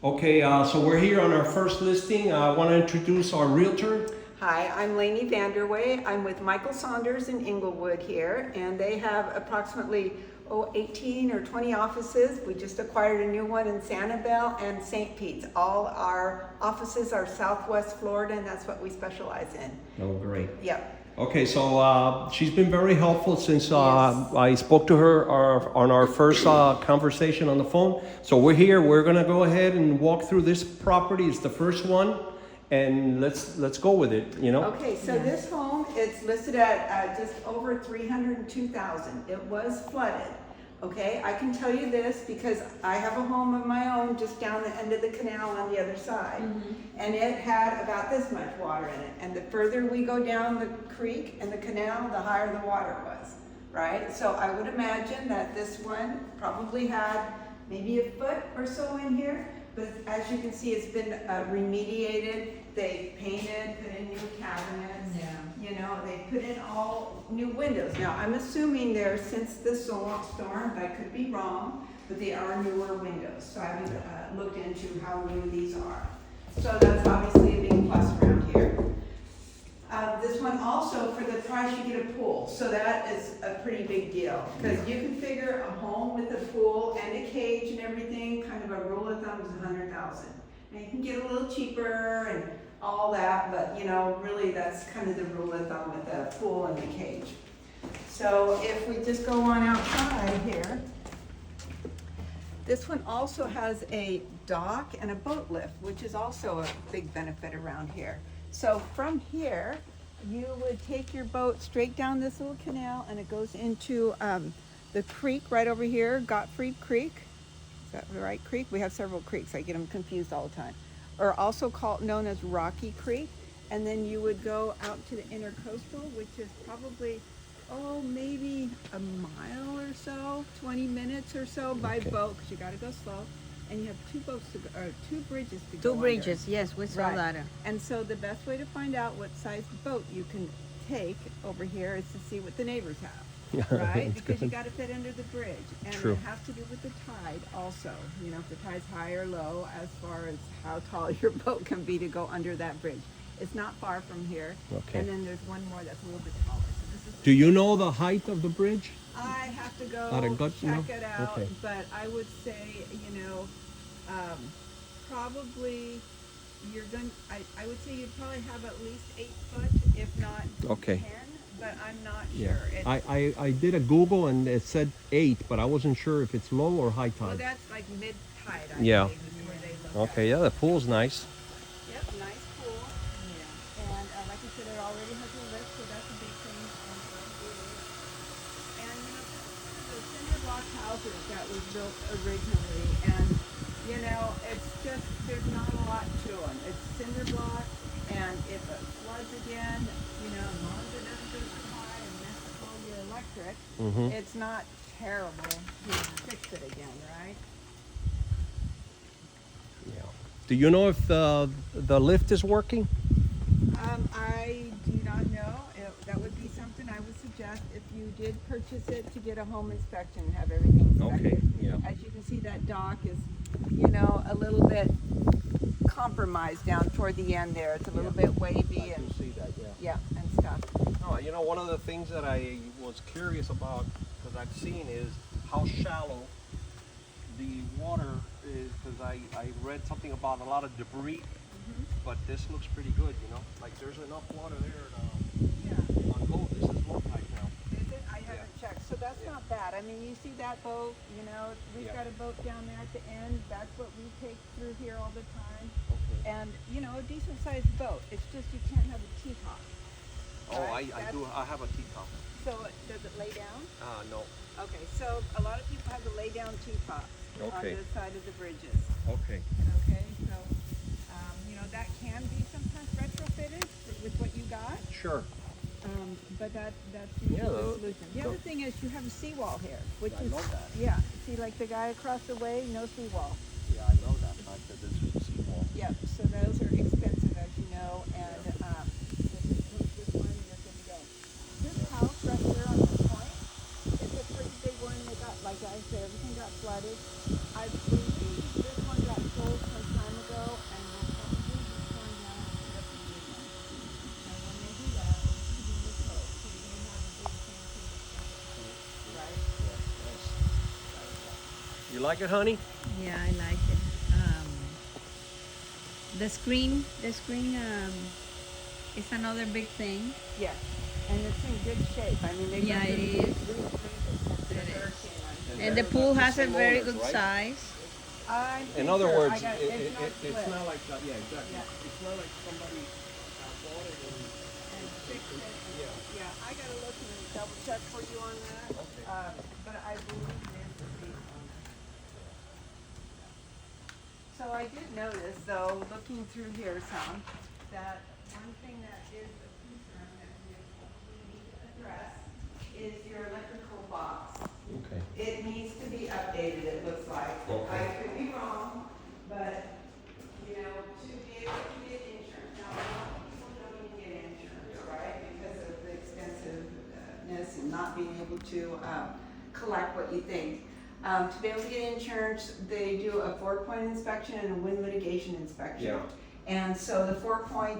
Okay, so we're here on our first listing. I want to introduce our realtor. Hi, I'm Lainey Vanderway. I'm with Michael Saunders in Englewood here, and they have approximately 18 or 20 offices. We just acquired a new one in Sanibel and St. Pete's. All our offices are Southwest Florida, and that's what we specialize in. Oh, great. Yep. Okay, so she's been very helpful since Yes. I spoke to her on our first conversation on the phone. So we're here. We're gonna go ahead and walk through this property. It's the first one, and let's go with it. You know. Okay, so this home, it's listed at just over 302,000. It was flooded. Okay, I can tell you this because I have a home of my own just down the end of the canal on the other side. And it had about this much water in it. And the further we go down the creek and the canal, the higher the water was, right? So I would imagine that this one probably had maybe a foot or so in here. But as you can see, it's been remediated. They painted, put in new cabinets. You know, they put in all new windows. Now, I'm assuming they're since the storm, but I could be wrong, but they are newer windows. So I haven't looked into how new these are. So that's obviously a big plus around here. This one also, for the price, you get a pool. So that is a pretty big deal. Because you can figure a home with a pool and a cage and everything, kind of a rule of thumb is $100,000. Now you can get a little cheaper and all that, but you know, really that's kind of the rule of thumb with a pool and a cage. So if we just go on outside here, this one also has a dock and a boat lift, which is also a big benefit around here. So from here, you would take your boat straight down this little canal and it goes into the creek right over here, Gottfried Creek. Is that the right creek? We have several creeks. I get them confused all the time. Or also known as Rocky Creek. And then you would go out to the intercoastal, which is probably, maybe a mile or so, 20 minutes or so by boat, because you got to go slow. And you have two bridges to go Two bridges, yes, we saw that. And so the best way to find out what size boat you can take over here is to see what the neighbors have, right? Because you got to fit under the bridge. And True. it has to do with the tide also. You know, if the tide's high or low as far as how tall your boat can be to go under that bridge. It's not far from here. Okay. And then there's one more that's a little bit taller. So this is Do you know the height of the bridge? I have to go Out of gut, check no? it out, Okay. but I would say, you know, probably I would say you'd probably have at least 8 foot, if not 10, but I'm not Yeah. sure. I did a Google and it said 8, but I wasn't sure if it's low or high Well, tide. that's like mid-tide, I Yeah. believe, is where they look Okay, at. yeah, the pool's nice. Yep, nice pool. Yeah. And like I said, it already has a lift, so that's a big thing. And you know, this is a cinder block houses that was built originally, and you know, it's just there's not a lot to them. It's cinder block, and if it floods again, you know, as long as it doesn't go too high and mess up all your electric, it's not terrible to fix it again, right? Yeah. Do you know if the lift is working? I do not know. That would be something I would suggest if you did purchase it to get a home inspection and have everything inspected. Okay, yeah. As you can see, that dock is, you know, a little bit compromised down toward the end there. It's a little bit wavy and see that, yeah, and stuff. Oh, you know, one of the things that I was curious about, because I've seen, is how shallow the water is, because I read something about a lot of debris, but this looks pretty good, you know? Like, there's enough water there Yeah. on boat. This is low tide now. Is it? I haven't checked. So that's not bad. I mean, you see that boat, you know, we've Yeah. got a boat down there at the end. That's what we take through here all the time. Okay. And, you know, a decent sized boat. It's just you can't have a teapot. Oh, Right, I do. I have a teacup. So does it lay down? No. Okay, so a lot of people have the lay down teapots on Okay. the side of the bridges. Okay. Okay, so, you know, that can be sometimes retrofitted with what you got. Sure. But that's usually Yeah, the solution. The other thing is you have a seawall here, which I is, know that. yeah, see like the guy across the way, no seawall. Yeah, I know that fact that this is a seawall. Yep, so those are expensive, as you know, and this one, you're good to go. This house right here on the point, it's a pretty big one. It got, like I said, everything got flooded. I believe this one got sold sometime like it, honey? Yeah, I like it. The screen is another big thing. Yeah, and it's in good shape. I mean, they Yeah, it is. And the pool has a very good size. In other words, it's not it's split. not like that. Yeah, exactly. Yeah. It's not like somebody bought it And fix it. yeah. Yeah, I gotta look and double check for you on that. Okay. But I believe it is the big one. So I did notice, though, looking through here some, that one thing that is a concern that we need to address is your electrical box. Okay. It needs to be updated, it looks like. Okay. I could be wrong, but, you know, to be able to get insurance, now, a lot of people don't even get insurance, right? Because of the expensiveness and not being able to collect what you think. To be able to get insurance, they do a 4-point inspection and a wind mitigation inspection. Yeah. And so the 4-point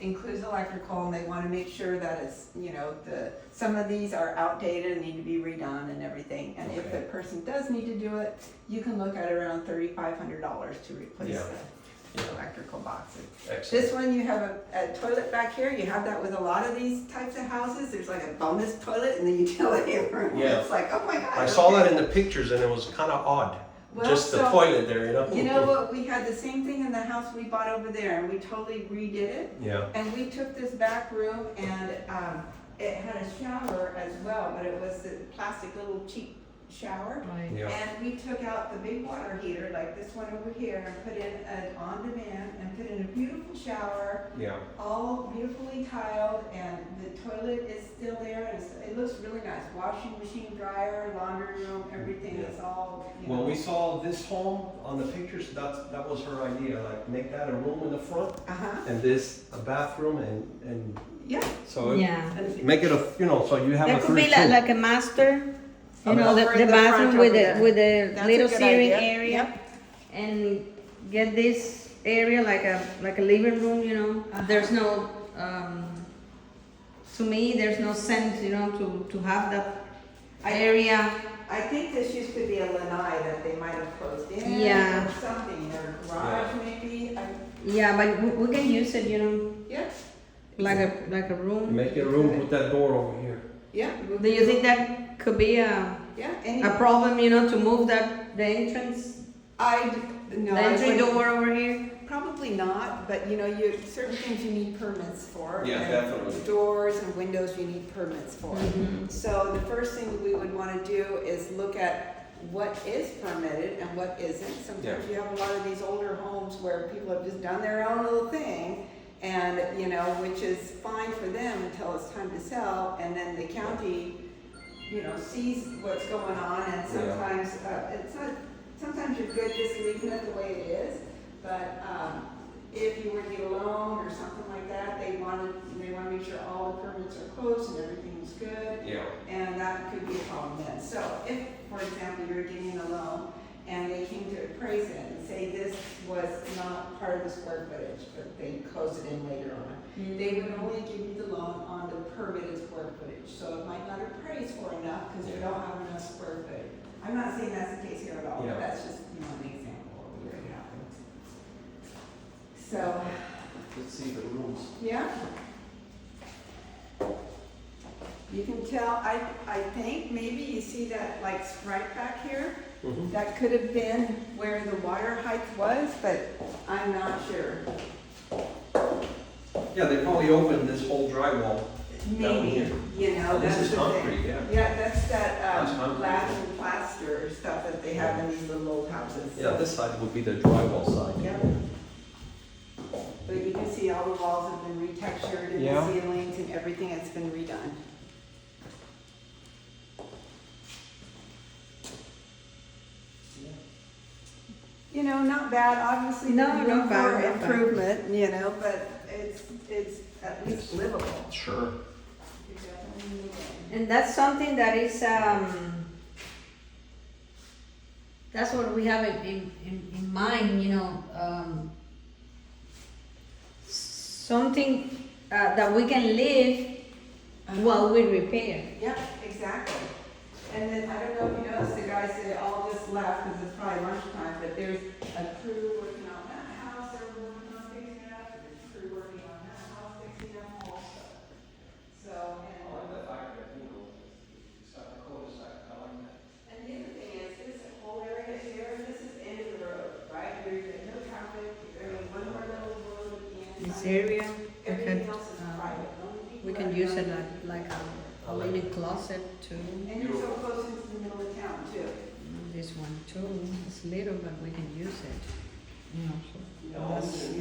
includes electrical, and they want to make sure that it's, you know, some of these are outdated and need to be redone and everything. And if Okay. the person does need to do it, you can look at around $3,500 to replace Yeah. the electrical boxes. Excellent. This one, you have a toilet back here. You have that with a lot of these types of houses. There's like a bonus toilet in the utility room. Yeah. It's like, oh my God. I saw okay. that in the pictures and it was kind of odd. Well, Just the so- toilet there, you know? You know what? We had the same thing in the house we bought over there, and we totally redid it. Yeah. And we took this back room, and it had a shower as well, but it was the plastic little cheap shower. Right. Yeah. And we took out the big water heater, like this one over here, and put in an on-demand, and put in a beautiful shower, Yeah. all beautifully tiled, and the toilet is still there, and it looks really nice. Washing machine, dryer, laundry room, everything is all, you know. When we saw this home on the pictures, that was her idea, like make that a room in the front Uh-huh, and this a bathroom and yeah. so Yeah. And make it a, you know, so you have That a could be 3-2. like a master, you know, Over the in the front bathroom over with there. the That's a little good seating idea. area, Yep. and get this area like a living room, you know. There's no, to me, there's no sense, you know, to have that area. I think this used to be a lanai that they might have closed in. Yeah. Or something, or garage maybe. Yeah, but we can use it, you know, Yeah, like a room. Make it a room, put that door over here. yeah. Do you think that could be a Yeah, problem, you know, to move the entrance, no, the I entry wouldn't- door over here? Probably not, but you know, certain things you need permits for. Yeah, and definitely. Doors and windows you need permits for. Mhm. So the first thing we would want to do is look at what is permitted and what isn't. Sometimes you have a lot of these older homes where people have just done their own little thing, and, you know, which is fine for them until it's time to sell, and then the county, you know, sees what's going on, and sometimes, sometimes you're good just leaving it the way it is, but, if you were to get a loan or something like that, they want to make sure all the permits are closed and everything's good. Yeah. And that could be a problem then. So if, for example, you're getting a loan and they came to appraise it and say this was not part of the square footage, but they close it in later on, they would only give you the loan on the permitted square footage. So it might not appraise for enough because you don't have enough square footage. I'm not saying that's the case here at all, Yeah. but that's just, you know, an example of what could happen. So, Let's see the rooms. yeah. You can tell, I think maybe you see that like stripe back here? Mhm. That could have been where the water height was, but I'm not sure. Yeah, they probably opened this whole drywall. Maybe, here. you know, Oh, this that's is the concrete, thing. yeah. Yeah, that's that, That's concrete. lath and plaster stuff that they have in these little old houses. Yeah, this side would be the drywall side. Yeah. But you can see all the walls have been retextured and Yeah. the ceilings and everything has been redone. You know, not bad, obviously. No, there's not room bad, for not bad. improvement, you know, but it's at least livable. Sure. You definitely need it. And that's something that is, that's what we have in mind, you know, something that we can live while we repair. Yeah, exactly. And then, I don't know if you noticed, the guys, they all just left, because it's probably lunchtime, but there's a crew working on that house, they're working on fixing it up, there's a crew working on that house, fixing it up also. So, I like the fact that, you know, it's got the cul-de-sac, I like that. and the other thing is, this whole area here, this is the end of the road, right? There's no traffic, there's one more little road at the end. This area, Everything else is private. we can use it like a little closet too. And you're so close into the middle of town too. This one too, it's little, but we can use it. You know, so that's,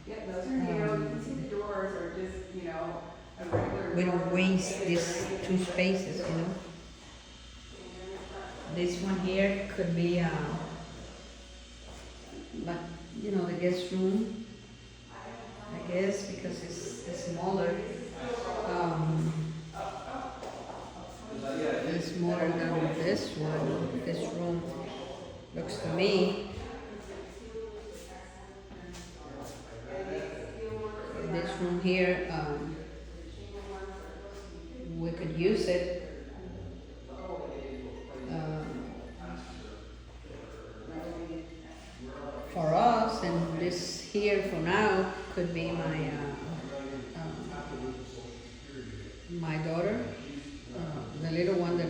Yeah, those are, you know, you can see the doors are just, you know, a regular. we don't door. waste these two spaces, you know. This one here could be, like, you know, the guest room, I guess, because it's smaller. It's smaller than this one. This room looks to me. This room here, we could use it. For us, and this here for now could be my daughter, the little one that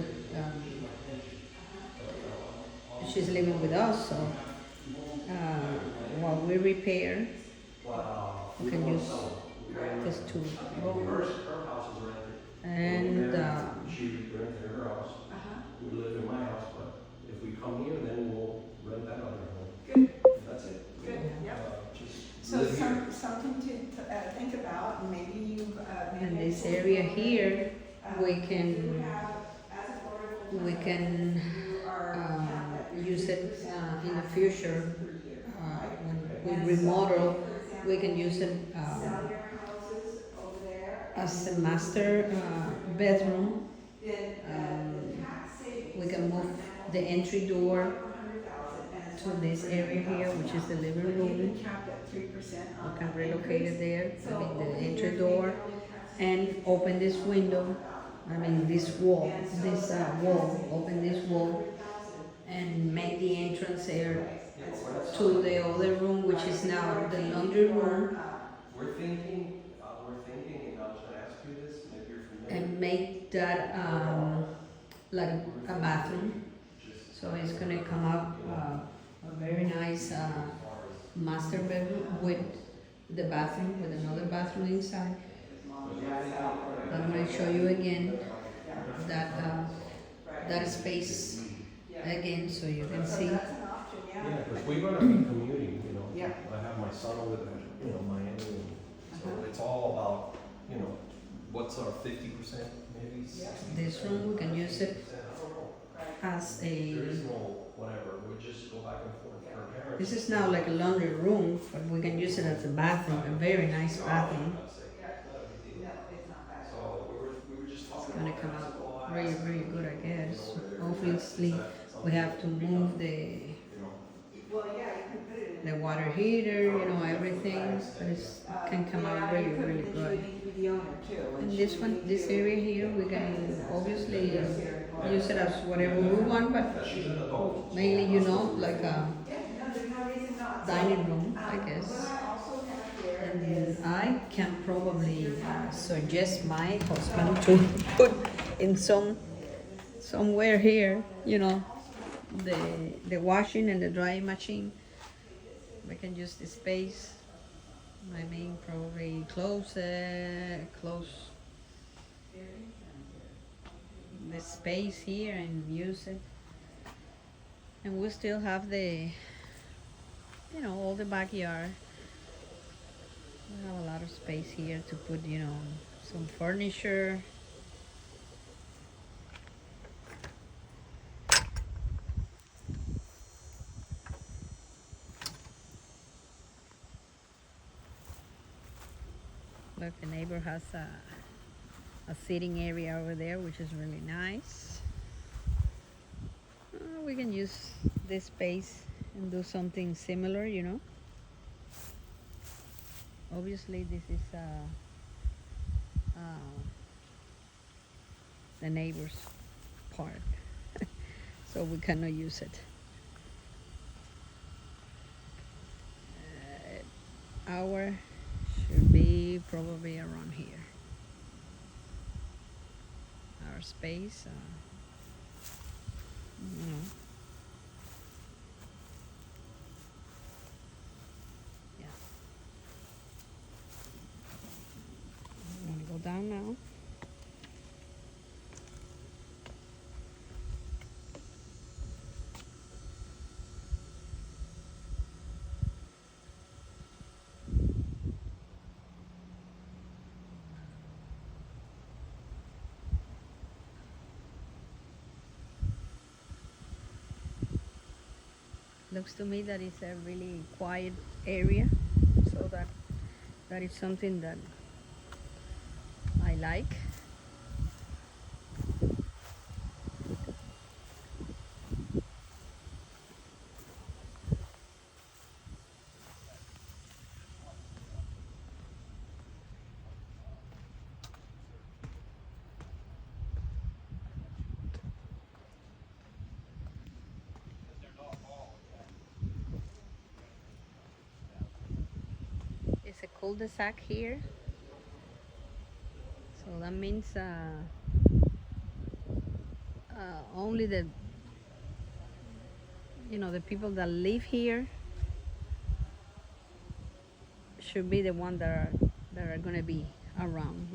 she's living with us. So while we repair, we can use this two rooms. And She rented her house, we live in my house, but if we come here, then we'll rent that other home. Good, That's it. good, yeah. Just So live here. something to think about, and maybe you, in maybe. this area here, we You can have, as affordable. use it in the future. When we remodel, we can use it Sell your houses over there. as a master bedroom. Then, the tax savings. We can move the entry door to this area here, which is the living room. Capped at 3% on We can that relocate it increase. there, So I mean the over entry here, door, maybe only tax and open this window, I mean this wall, open this wall, and make the entrance there to the other room, which is now the laundry room, We're thinking, and I was gonna ask you this, and if you're familiar. and make that like a bathroom. So it's gonna come out a very nice master bedroom with the bathroom, with another bathroom inside. I'm gonna show you again that space again, so you can see. That's an option, Yeah, yeah. because we're gonna be commuting, you know. Yeah. I have my son over there, you know, Miami, and so it's all about, you know, what's our 50%, maybe 60%. This room, we can use it as There is a, no whatever, we just go back and forth for our parents. this is now like a laundry room, but we can use it as a bathroom, a very nice bathroom. So we were just It's talking gonna about come that. out really, really good, I guess. Obviously, we have to move the Well, yeah, you can put it in. water heater, you know, everything, but it can come out really, really good. You need to be the owner too. And this one, this area here, we can obviously use it as whatever we want, but mainly, you know, like a Yeah, no, there's no reason not. So, dining room, I What guess. I also have here And is, I can probably suggest my husband to put in somewhere here, you know, the washing and the drying machine. We can use the space. I mean, probably close the space here and use it. And we still have the, you know, all the backyard. We have a lot of space here to put, you know, some furniture. Look, the neighbor has a sitting area over there, which is really nice. We can use this space and do something similar, you know. Obviously, this is the neighbor's part. so we cannot use it. Our should be probably around here. Our space, you know. Yeah. I'm gonna go down now. Looks to me that it's a really quiet area, so that is something that I like. It's a cul-de-sac here, so that means only the the people that live here should be the one that are gonna be around.